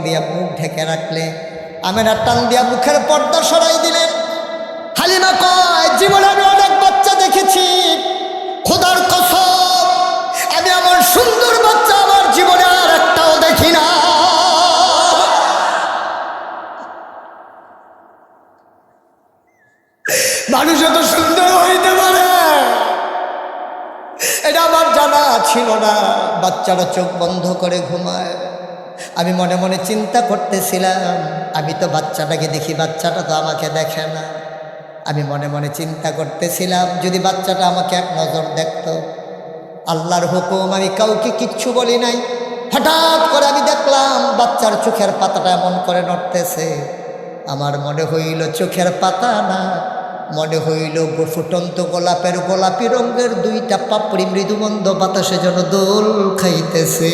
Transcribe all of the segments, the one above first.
দিয়া মুখ ঢেকে রাখলে। আমেনা টান দিয়া মুখের পর্দা সরাই দিলেন। হালিমা কয়, জীবনে আমি অনেক বাচ্চা দেখেছি, খোদার কসম আমি আমার সুন্দর বাচ্চা আমার জীবনে আর একটাও দেখি না। মানুষ এত সুন্দর হইতে পারে এটা আমার জানা ছিল না। বাচ্চারা চোখ বন্ধ করে ঘুমায়। আমি মনে মনে চিন্তা করতেছিলাম, আমি তো বাচ্চাটাকে দেখি, বাচ্চাটা তো আমাকে দেখে না। আমি মনে মনে চিন্তা করতেছিলাম, যদি বাচ্চাটা আমাকে এক নজর দেখতো। আল্লাহর হুকুম, আমি কাউকে কিচ্ছু বলি নাই। হঠাৎ করে আমি দেখলাম বাচ্চার চোখের পাতাটা এমন করে নড়তেছে। আমার মনে হইল চোখের পাতা না, মনে হইল ফুটন্ত গোলাপের গোলাপি রঙের দুইটা পাপড়ি মৃদুমন্দ বাতাসে যেন দোল খাইতেছে।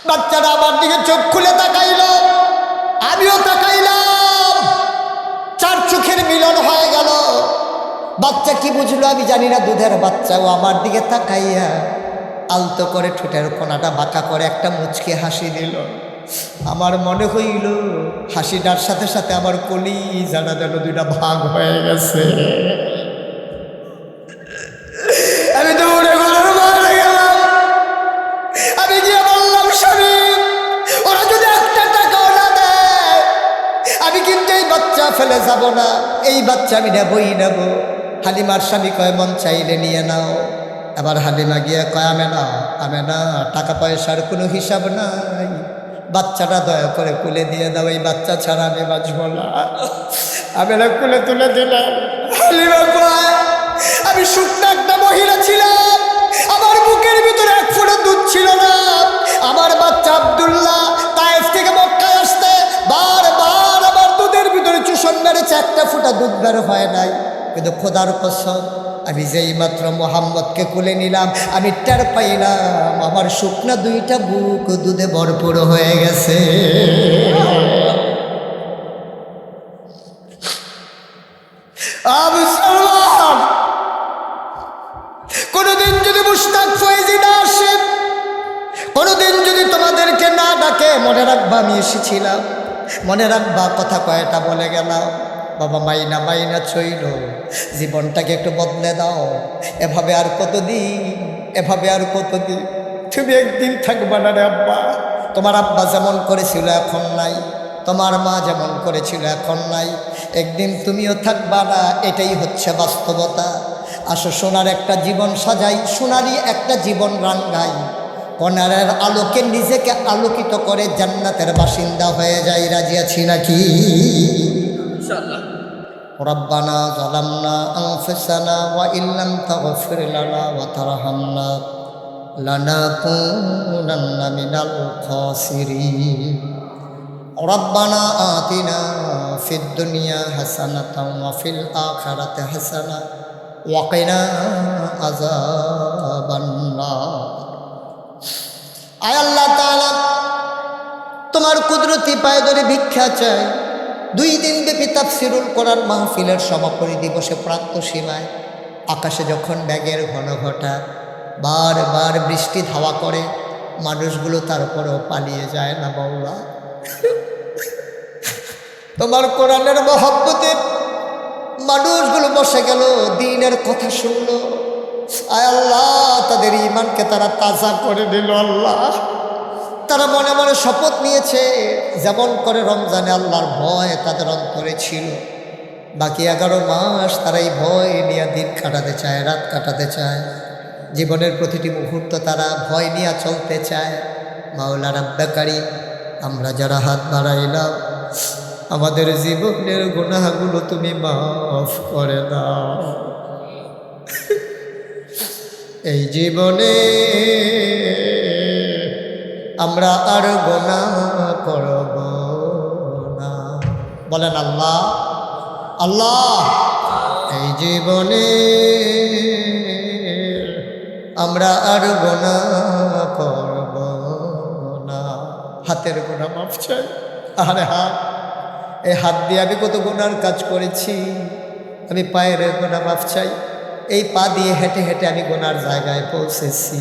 বাচ্চারা আমার দিকে চোখ খুলে তাকাইল, আমিও তাকাইলাম। চার চোখের মিলন হয়ে গেল। বাচ্চা কি বুঝলো আমি জানি না, দুধের বাচ্চাও আমার দিকে তাকাইয়া আলতো করে ঠোঁটের কোনাটা বাঁকা করে একটা মুচকি হাসি দিল। আমার মনে হইল হাসিটার সাথে সাথে আমার কলিজাটা যেন দুইটা ভাগ হয়ে গেছে। আমি দৌড়ে ঘরের বাইরে গেলাম। আমি গিয়ে বললাম, স্বামী ওরা যদি একটা টাকাও না দেয় আমি কিন্তু এই বাচ্চা ফেলে যাব না, এই বাচ্চা আমি নেবই নেব। হালিমার স্বামী কয়, মন চাইলে নিয়ে নাও। এবার হালিমা গিয়ে কয়, আমেনা টাকা পয়সার কোনো হিসাব নাই, বাচ্চাটা দয়া করে কুলে দিয়ে দাও, এই বাচ্চা ছাড়া আমি বাঁচব না। আমেনা কুলে তুলে দিলাম। হালিমা কয়, আমি শুকনো একটা মহিলা ছিলাম, আমার বুকের ভিতরে এক ফোঁটা দুধ ছিল না। আমার বাচ্চা আব্দুল্লাহ তায়েফ থেকে মক্কায় আসতে বারবার আমার দুধের ভিতরে চুষণ মেরেছে, একটা ফোঁটা দুধ বের হয় নাই। কিন্তু খোদার কসম আমি যেই মাত্র মোহাম্মদকে কোলে নিলাম, আমি টের পাইলাম আমার শুকনা দুইটা বুক দুধে ভরপুর হয়ে গেছে। কোনদিন যদি মুশতাক ফয়েজি না আসে, কোনদিন যদি তোমাদেরকে না ডাকে, মনে রাখবা আমি এসেছিলাম, মনে রাখবা কথা কয়টা বলে গেলাম। বাবা মাইনা মাইনা ছইল, জীবনটাকে একটু বদলে দাও। এভাবে আর কতদিন, এভাবে আর কতদিন? তুমি একদিন থাকবা না রে আব্বা। তোমার আব্বা যেমন করেছিল এখন নাই, তোমার মা যেমন করেছিল এখন নাই। একদিন তুমিও থাকবা না, এটাই হচ্ছে বাস্তবতা। আসো সোনার একটা জীবন সাজাই, সোনারই একটা জীবন রাঙ্গাই, কনারের আলোকে নিজেকে আলোকিত করে জান্নাতের বাসিন্দা হয়ে যাই। রাজি আছি নাকি? রব্বানা যালামনা আনফুসানা ওয়া ইল্লাম তাগফির লানা ওয়া তারহামনা লানাকুনান্না মিনাল খাসিরিন। রব্বানা আতিনা ফিদ দুনিয়া হাসানাতাও ওয়া ফিল আখিরাতি হাসানা ওয়া কিনা আযাবান নার। আয় আল্লাহ তাআলা, তোমার কুদরতি পায়ে ধরে ভিক্ষা চাই। 2 দিন ব্যাপী তাফসিরুল কোরআন মাহফিলের সমাপনী দিবসে প্রান্ত সীমায় আকাশে যখন ব্যাগের ঘনঘটা, বারবার বৃষ্টি ধাওয়া করে, মানুষগুলো তারপরেও পালিয়ে যায় না মাওলা। তোমার কোরআনের মহব্বতে মানুষগুলো বসে গেল, দ্বীনের কথা শুনল। আয় আল্লাহ, তাদের ঈমানকে তারা তাজা করে দিল। আল্লাহ, তারা মনে মনে শপথ নিয়েছে, যেমন করে রমজানে আল্লাহর ভয় তাদের অন্তরে ছিল, বাকি 11 মাস তারা এই ভয় নিয়ে দিন কাটাতে চায়, রাত কাটাতে চায়। জীবনের প্রতিটি মুহূর্ত তারা ভয় নিয়ে চলতে চায়। মাওলা রাব্বে কারীম, আমরা যারা হাত বাড়াইলাম, আমাদের জীবনের গুনাহগুলো তুমি মাফ করে দাও। এই জীবনে আমরা আর গুনাহ করব না। বলেন আল্লাহ আল্লাহ। এই জীবনে আমরা আর গুনাহ করব না। হাতের গুনাহ মাফ চাই। আরে হাত, এই হাত দিয়ে আমি কত গুনার কাজ করেছি। আমি পায়ের গুনাহ মাফ চাই। এই পা দিয়ে হেঁটে হেঁটে আমি গুনার জায়গায় পৌঁছেছি।